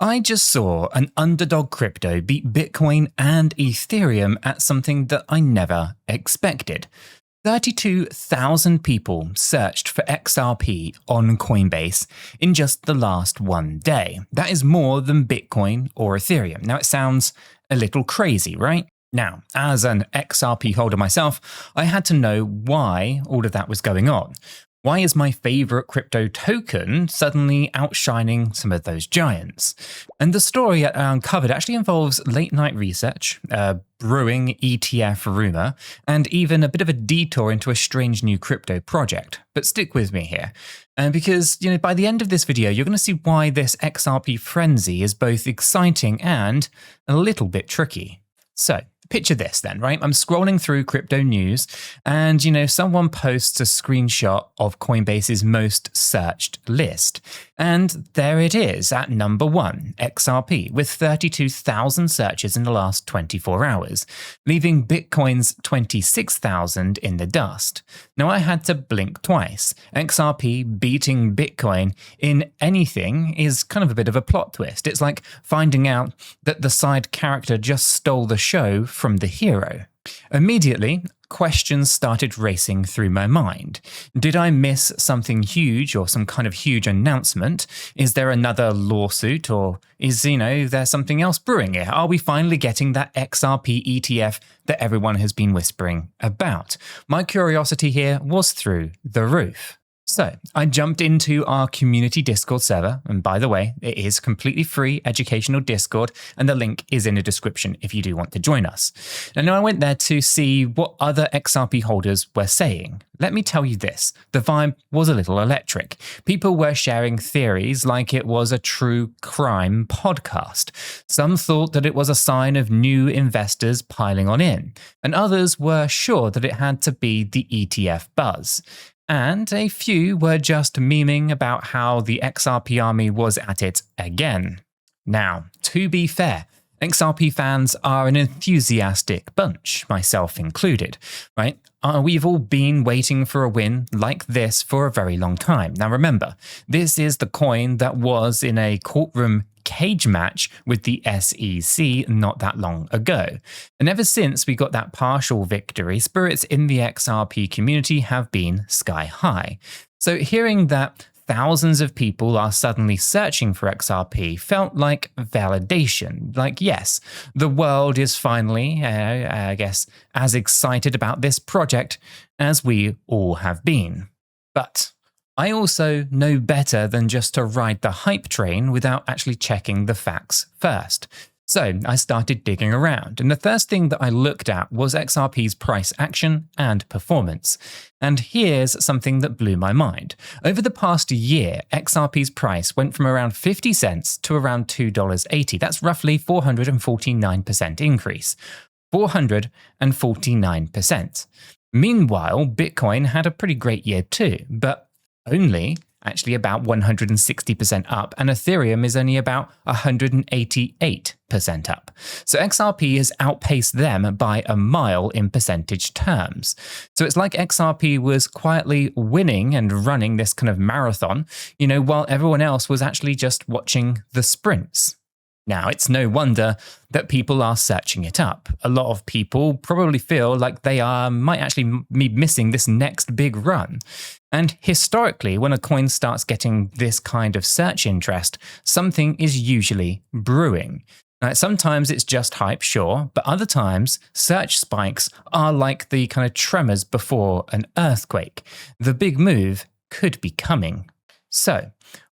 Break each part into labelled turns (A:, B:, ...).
A: I just saw an underdog crypto beat Bitcoin and Ethereum at something that I never expected. 32,000 people searched for XRP on Coinbase in just the last one day. That is more than Bitcoin or Ethereum. Now, it sounds a little crazy, right? Now, as an XRP holder myself, I had to know why all of that was going on. Why is my favorite crypto token suddenly outshining some of those giants? And the story I uncovered actually involves late night research, a brewing ETF rumor, and even a bit of a detour into a strange new crypto project. But stick with me here. Because, by the end of this video, you're going to see why this XRP frenzy is both exciting and a little bit tricky. So, picture this then, right? I'm scrolling through crypto news and, someone posts a screenshot of Coinbase's most searched list. And there it is at number 1, XRP, with 32,000 searches in the last 24 hours, leaving Bitcoin's 26,000 in the dust. Now, I had to blink twice. XRP beating Bitcoin in anything is kind of a bit of a plot twist. It's like finding out that the side character just stole the show from the hero. Immediately, questions started racing through my mind. Did I miss something huge or some kind of huge announcement? Is there another lawsuit, or is, there something else brewing here? Are we finally getting that XRP ETF that everyone has been whispering about? My curiosity here was through the roof. So I jumped into our community Discord server, and by the way, it is completely free educational Discord, and the link is in the description if you do want to join us. And I went there to see what other XRP holders were saying. Let me tell you this, the vibe was a little electric. People were sharing theories like it was a true crime podcast. Some thought that it was a sign of new investors piling on in, and others were sure that it had to be the ETF buzz. And a few were just memeing about how the XRP army was at it again. Now, to be fair, XRP fans are an enthusiastic bunch, myself included, right? We've all been waiting for a win like this for a very long time. Now remember, this is the coin that was in a courtroom cage match with the SEC not that long ago. And ever since we got that partial victory, spirits in the XRP community have been sky high. So hearing that thousands of people are suddenly searching for XRP felt like validation. Like, yes, the world is finally, as excited about this project as we all have been. But I also know better than just to ride the hype train without actually checking the facts first. So I started digging around, and the first thing that I looked at was XRP's price action and performance. And here's something that blew my mind. Over the past year, XRP's price went from around 50 cents to around $2.80. That's roughly 449% increase. 449%. Meanwhile, Bitcoin had a pretty great year too, but only actually about 160% up, and Ethereum is only about 188% up. So XRP has outpaced them by a mile in percentage terms. So it's like XRP was quietly winning and running this kind of marathon, while everyone else was actually just watching the sprints. Now, it's no wonder that people are searching it up. A lot of people probably feel like they might actually be missing this next big run. And historically, when a coin starts getting this kind of search interest, something is usually brewing. Now, sometimes it's just hype, sure, but other times, search spikes are like the kind of tremors before an earthquake. The big move could be coming. So,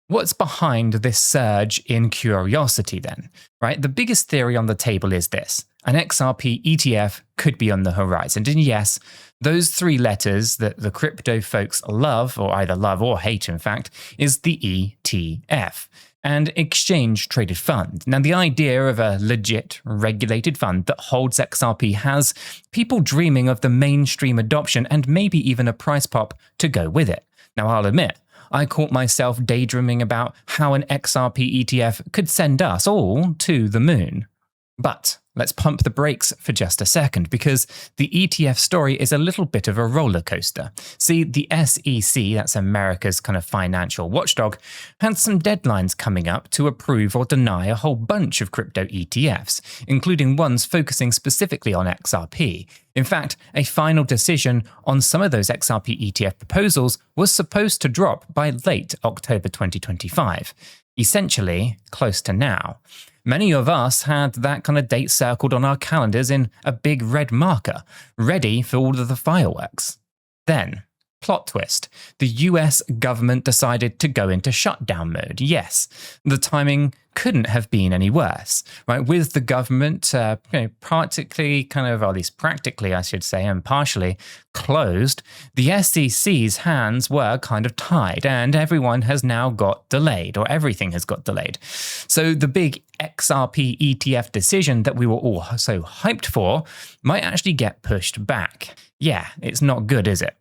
A: what's behind this surge in curiosity then, right? The biggest theory on the table is this. An XRP ETF could be on the horizon. And yes, those 3 letters that the crypto folks love, or either love or hate in fact, is the ETF, and exchange traded fund. Now, the idea of a legit regulated fund that holds XRP has people dreaming of the mainstream adoption and maybe even a price pop to go with it. Now, I'll admit, I caught myself daydreaming about how an XRP ETF could send us all to the moon. But let's pump the brakes for just a second, because the ETF story is a little bit of a roller coaster. See, the SEC, that's America's kind of financial watchdog, had some deadlines coming up to approve or deny a whole bunch of crypto ETFs, including ones focusing specifically on XRP. In fact, a final decision on some of those XRP ETF proposals was supposed to drop by late October 2025, essentially close to now. Many of us had that kind of date circled on our calendars in a big red marker, ready for all of the fireworks. Then, plot twist, the US government decided to go into shutdown mode. Yes, the timing couldn't have been any worse, right? With the government practically kind of, or at least practically, I should say, and partially closed, the SEC's hands were kind of tied, and everyone has now got delayed, or everything has got delayed. So the big XRP ETF decision that we were all so hyped for might actually get pushed back. Yeah, it's not good, is it?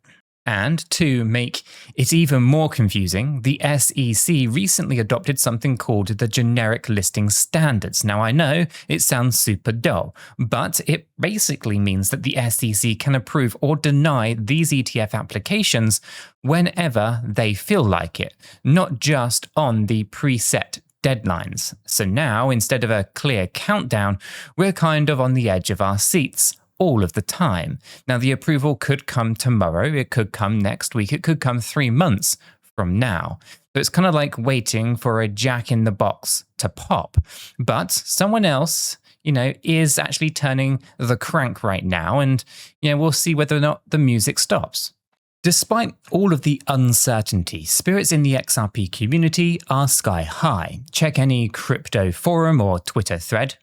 A: And to make it even more confusing, the SEC recently adopted something called the Generic Listing Standards. Now, I know it sounds super dull, but it basically means that the SEC can approve or deny these ETF applications whenever they feel like it, not just on the preset deadlines. So now, instead of a clear countdown, we're kind of on the edge of our seats all of the time. Now, the approval could come tomorrow, it could come next week, it could come 3 months from now. So it's kind of like waiting for a jack in the box to pop. But someone else, is actually turning the crank right now, and, we'll see whether or not the music stops. Despite all of the uncertainty, spirits in the XRP community are sky high. Check any crypto forum or Twitter thread,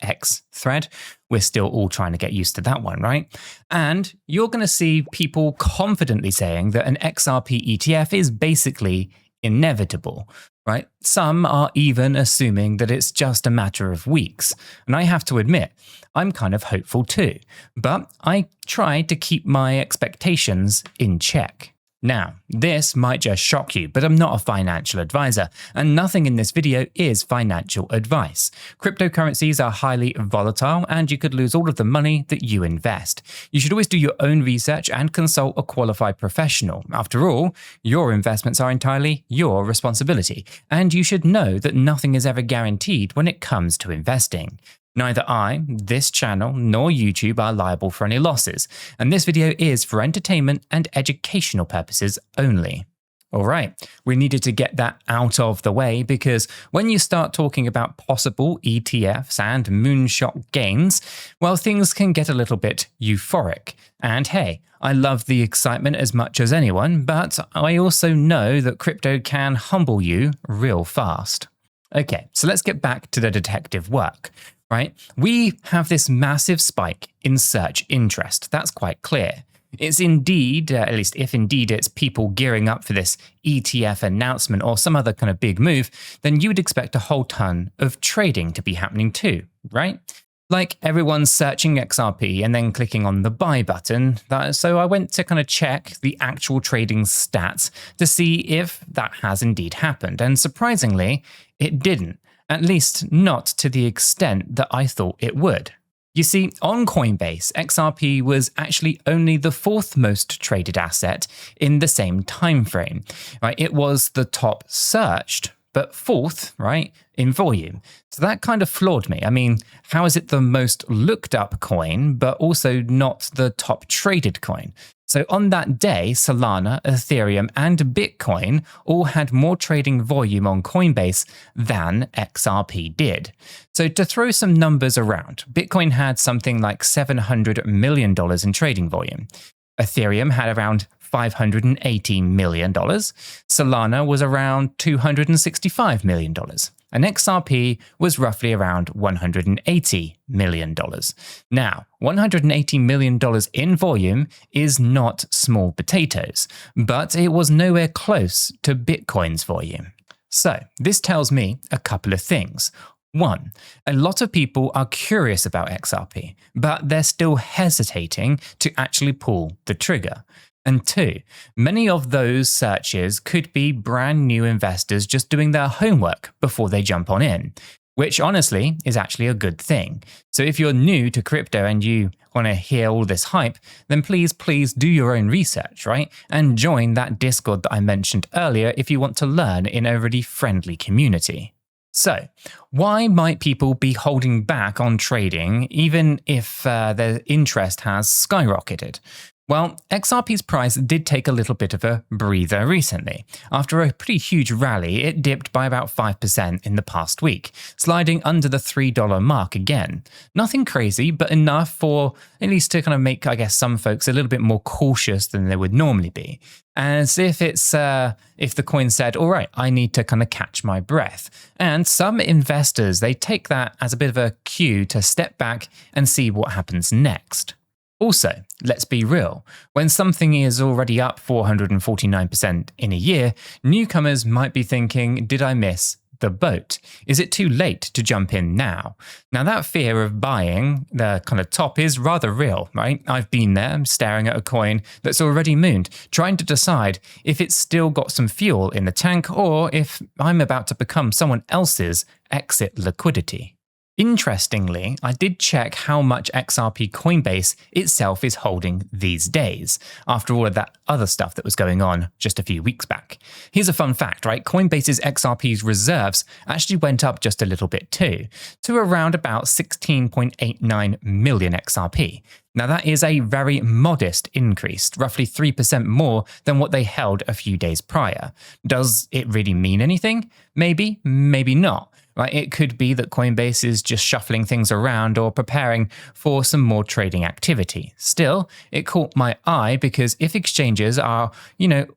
A: X thread. We're still all trying to get used to that one, right? And you're going to see people confidently saying that an XRP ETF is basically inevitable, right? Some are even assuming that it's just a matter of weeks. And I have to admit, I'm kind of hopeful too, but I try to keep my expectations in check. Now, this might just shock you, but I'm not a financial advisor, and nothing in this video is financial advice. Cryptocurrencies are highly volatile, and you could lose all of the money that you invest. You should always do your own research and consult a qualified professional. After all, your investments are entirely your responsibility, and you should know that nothing is ever guaranteed when it comes to investing. Neither I, this channel, nor YouTube are liable for any losses, and this video is for entertainment and educational purposes only. Alright, we needed to get that out of the way, because when you start talking about possible ETFs and moonshot gains, well, things can get a little bit euphoric. And hey, I love the excitement as much as anyone, but I also know that crypto can humble you real fast. Okay, so let's get back to the detective work. Right? We have this massive spike in search interest. That's quite clear. It's indeed, at least if indeed it's people gearing up for this ETF announcement or some other kind of big move, then you would expect a whole ton of trading to be happening too, right? Like everyone's searching XRP and then clicking on the buy button. So I went to kind of check the actual trading stats to see if that has indeed happened. And surprisingly, it didn't. At least not to the extent that I thought it would. You see, on Coinbase, XRP was actually only the 4th most traded asset in the same time frame. Right? It was the top searched, but 4th, right, in volume. So that kind of floored me. I mean, how is it the most looked up coin, but also not the top traded coin? So on that day, Solana, Ethereum, and Bitcoin all had more trading volume on Coinbase than XRP did. So to throw some numbers around, Bitcoin had something like $700 million in trading volume. Ethereum had around $580 million. Solana was around $265 million. And XRP was roughly around $180 million. Now, $180 million in volume is not small potatoes, but it was nowhere close to Bitcoin's volume. So this tells me a couple of things. 1, a lot of people are curious about XRP, but they're still hesitating to actually pull the trigger. And 2, many of those searches could be brand new investors just doing their homework before they jump on in. which honestly is actually a good thing. So if you're new to crypto and you want to hear all this hype, then please do your own research, right? And join that Discord that I mentioned earlier if you want to learn in a really friendly community. So, why might people be holding back on trading even if their interest has skyrocketed? Well, XRP's price did take a little bit of a breather recently. After a pretty huge rally, it dipped by about 5% in the past week, sliding under the $3 mark again. Nothing crazy, but enough for at least to kind of make, I guess, some folks a little bit more cautious than they would normally be. As if if the coin said, all right, I need to kind of catch my breath. And some investors, they take that as a bit of a cue to step back and see what happens next. Also, let's be real, when something is already up 449% in a year, newcomers might be thinking, did I miss the boat? Is it too late to jump in now? Now that fear of buying the kind of top is rather real, right? I've been there staring at a coin that's already mooned, trying to decide if it's still got some fuel in the tank or if I'm about to become someone else's exit liquidity. Interestingly, I did check how much XRP Coinbase itself is holding these days, after all of that other stuff that was going on just a few weeks back. Here's a fun fact, right? Coinbase's XRP's reserves actually went up just a little bit too, to around about 16.89 million XRP. Now that is a very modest increase, roughly 3% more than what they held a few days prior. Does it really mean anything? Maybe, maybe not. Right? It could be that Coinbase is just shuffling things around or preparing for some more trading activity. Still, it caught my eye because if exchanges are,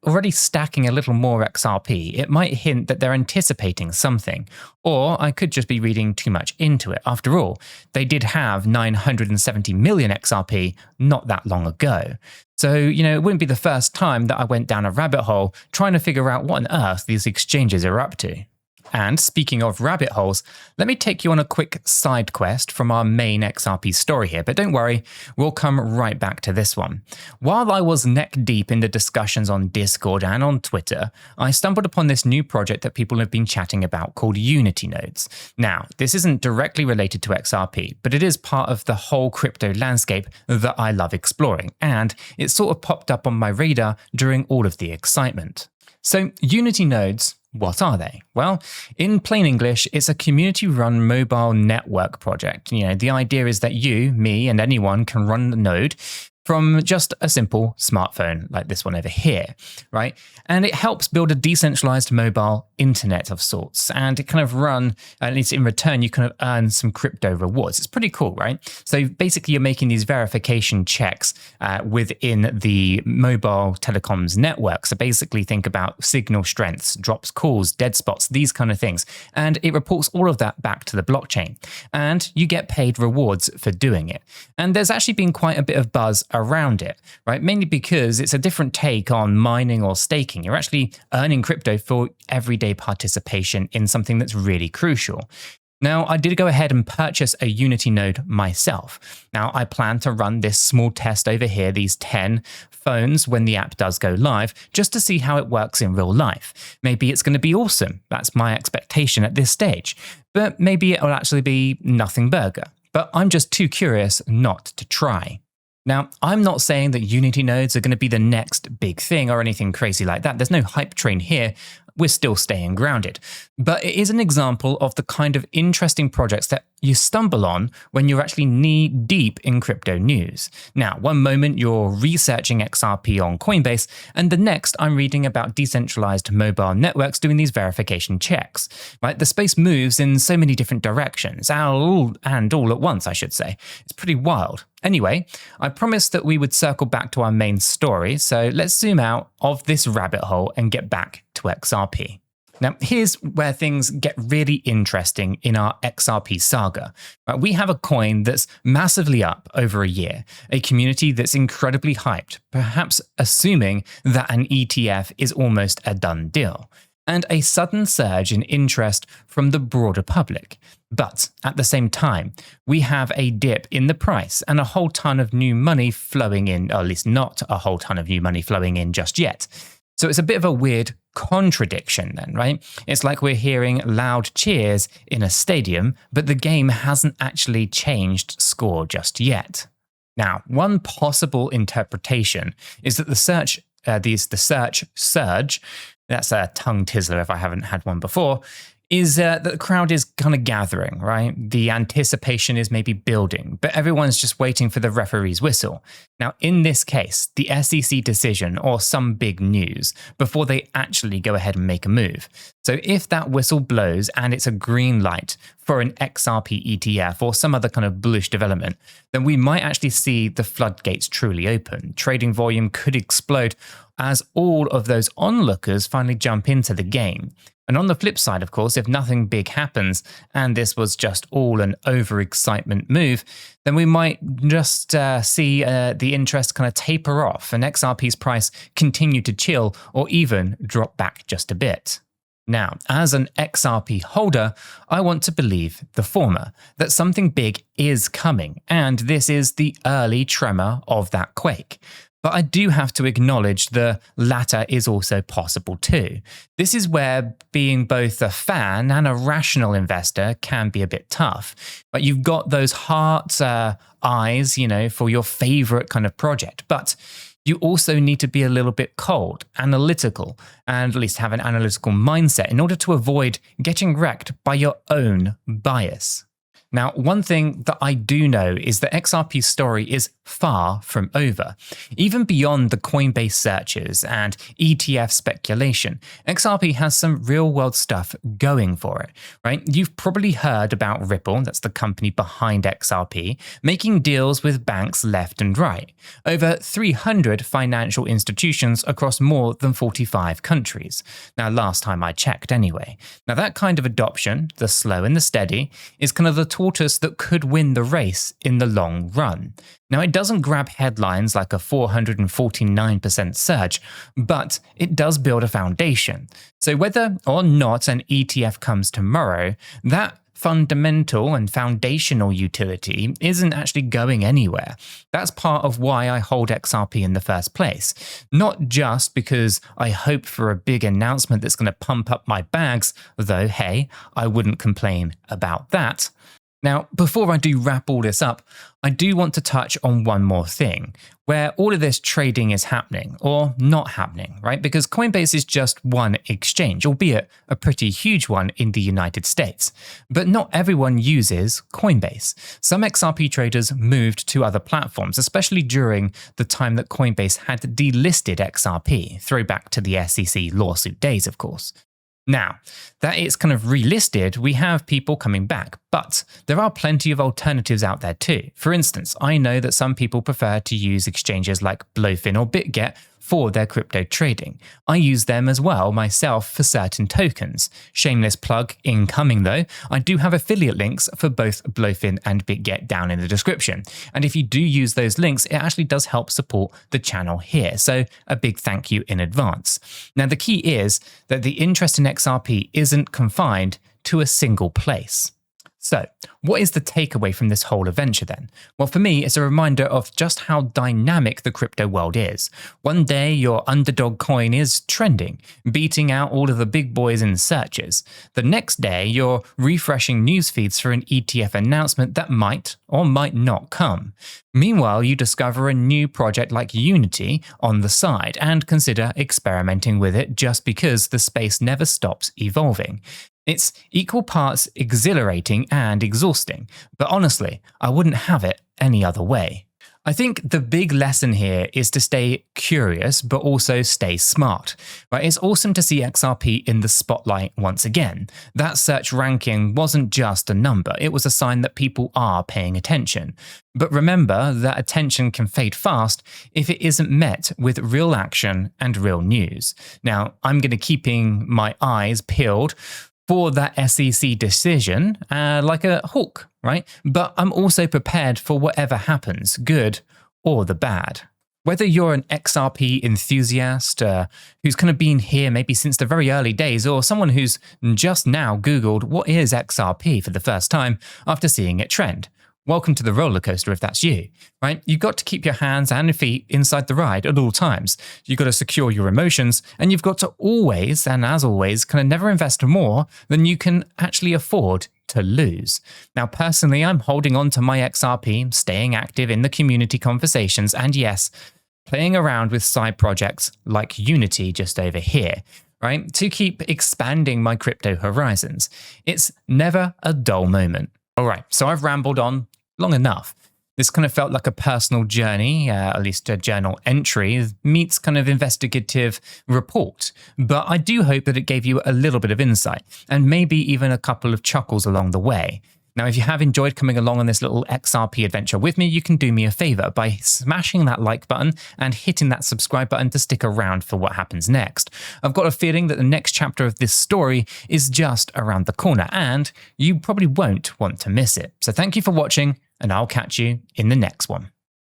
A: already stacking a little more XRP, it might hint that they're anticipating something. Or I could just be reading too much into it. After all, they did have 970 million XRP not that long ago. So, it wouldn't be the first time that I went down a rabbit hole trying to figure out what on earth these exchanges are up to. And speaking of rabbit holes, let me take you on a quick side quest from our main XRP story here, but don't worry, we'll come right back to this one. While I was neck deep in the discussions on Discord and on Twitter, I stumbled upon this new project that people have been chatting about called Unity Nodes. Now, this isn't directly related to XRP, but it is part of the whole crypto landscape that I love exploring, and it sort of popped up on my radar during all of the excitement. So, Unity Nodes, what are they? Well, in plain English, it's a community-run mobile network project. The idea is that you, me, and anyone can run the node from just a simple smartphone like this one over here, right? And it helps build a decentralized mobile internet of sorts. And it kind of at least in return, you kind of earn some crypto rewards. It's pretty cool, right? So basically, you're making these verification checks within the mobile telecoms network. So basically, think about signal strengths, drops, calls, dead spots, these kind of things. And it reports all of that back to the blockchain. And you get paid rewards for doing it. And there's actually been quite a bit of buzz around it, right? Mainly because it's a different take on mining or staking. You're actually earning crypto for everyday participation in something that's really crucial. Now, I did go ahead and purchase a Unity node myself. Now, I plan to run this small test over here, these 10 phones when the app does go live, just to see how it works in real life. Maybe it's going to be awesome. That's my expectation at this stage. But maybe it will actually be nothing burger. But I'm just too curious not to try. Now, I'm not saying that Unity nodes are going to be the next big thing or anything crazy like that. There's no hype train here. We're still staying grounded. But it is an example of the kind of interesting projects that you stumble on when you're actually knee deep in crypto news. Now, one moment you're researching XRP on Coinbase, and the next I'm reading about decentralized mobile networks doing these verification checks. Right? The space moves in so many different directions, all at once, I should say. It's pretty wild. Anyway, I promised that we would circle back to our main story, so let's zoom out of this rabbit hole and get back to XRP. Now, here's where things get really interesting in our XRP saga. We have a coin that's massively up over a year, a community that's incredibly hyped, perhaps assuming that an ETF is almost a done deal, and a sudden surge in interest from the broader public. But at the same time, we have a dip in the price and a whole ton of new money flowing in, or at least not a whole ton of new money flowing in just yet. So it's a bit of a weird contradiction then, right? It's like we're hearing loud cheers in a stadium, but the game hasn't actually changed score just yet. Now, one possible interpretation is that the search surge, that's a tongue tizzler if I haven't had one before, is that the crowd is kind of gathering, right? The anticipation is maybe building, but everyone's just waiting for the referee's whistle. Now, in this case, the SEC decision or some big news before they actually go ahead and make a move. So if that whistle blows and it's a green light for an XRP ETF or some other kind of bullish development, then we might actually see the floodgates truly open. Trading volume could explode as all of those onlookers finally jump into the game. And on the flip side, of course, if nothing big happens and this was just all an overexcitement move, then we might just see the interest kind of taper off and XRP's price continue to chill or even drop back just a bit. Now, as an XRP holder, I want to believe the former, that something big is coming, and this is the early tremor of that quake. But I do have to acknowledge the latter is also possible too. This is where being both a fan and a rational investor can be a bit tough. But you've got those heart eyes, for your favorite kind of project. But you also need to be a little bit cold, analytical, and at least have an analytical mindset in order to avoid getting wrecked by your own bias. Now, one thing that I do know is that XRP's story is far from over. Even beyond the Coinbase searches and ETF speculation, XRP has some real-world stuff going for it, right? You've probably heard about Ripple, that's the company behind XRP, making deals with banks left and right. Over 300 financial institutions across more than 45 countries. Now, last time I checked anyway. Now, that kind of adoption, the slow and the steady, is kind of the tortoise that could win the race in the long run. Now, it doesn't grab headlines like a 449% surge, but it does build a foundation. So whether or not an ETF comes tomorrow, that fundamental and foundational utility isn't actually going anywhere. That's part of why I hold XRP in the first place. Not just because I hope for a big announcement that's going to pump up my bags, though, hey, I wouldn't complain about that. Now, before I do wrap all this up, I do want to touch on one more thing, where all of this trading is happening, or not happening, right? Because Coinbase is just one exchange, albeit a pretty huge one in the United States. But not everyone uses Coinbase. Some XRP traders moved to other platforms, especially during the time that Coinbase had delisted XRP, throwback to the SEC lawsuit days, of course. Now, that it's kind of relisted, we have people coming back, but there are plenty of alternatives out there too. For instance, I know that some people prefer to use exchanges like Blowfin or BitGet for their crypto trading. I use them as well myself for certain tokens. Shameless plug incoming though, I do have affiliate links for both Blowfin and BitGet down in the description. And if you do use those links, it actually does help support the channel here. So a big thank you in advance. Now the key is that the interest in XRP isn't confined to a single place. So, what is the takeaway from this whole adventure then? Well, for me, it's a reminder of just how dynamic the crypto world is. One day, your underdog coin is trending, beating out all of the big boys in searches. The next day, you're refreshing news feeds for an ETF announcement that might or might not come. Meanwhile, you discover a new project like Unity on the side and consider experimenting with it just because the space never stops evolving. It's equal parts exhilarating and exhausting, but honestly, I wouldn't have it any other way. I think the big lesson here is to stay curious, but also stay smart. Right? It's awesome to see XRP in the spotlight once again. That search ranking wasn't just a number, it was a sign that people are paying attention. But remember that attention can fade fast if it isn't met with real action and real news. Now, I'm going to keeping my eyes peeled for that SEC decision, like a hawk, right? But I'm also prepared for whatever happens, good or the bad. Whether you're an XRP enthusiast who's kind of been here maybe since the very early days, or someone who's just now Googled what is XRP for the first time after seeing it trend, welcome to the roller coaster if that's you, right? You've got to keep your hands and feet inside the ride at all times. You've got to secure your emotions, and you've got to always, and as always, kind of never invest more than you can actually afford to lose. Now, personally, I'm holding on to my XRP, staying active in the community conversations, and yes, playing around with side projects like Unity just over here, right? To keep expanding my crypto horizons. It's never a dull moment. All right, so I've rambled on long enough. This kind of felt like a personal journey, at least a journal entry, meets kind of investigative report. But I do hope that it gave you a little bit of insight and maybe even a couple of chuckles along the way. Now, if you have enjoyed coming along on this little XRP adventure with me, you can do me a favor by smashing that like button and hitting that subscribe button to stick around for what happens next. I've got a feeling that the next chapter of this story is just around the corner, and you probably won't want to miss it. So thank you for watching, and I'll catch you in the next one.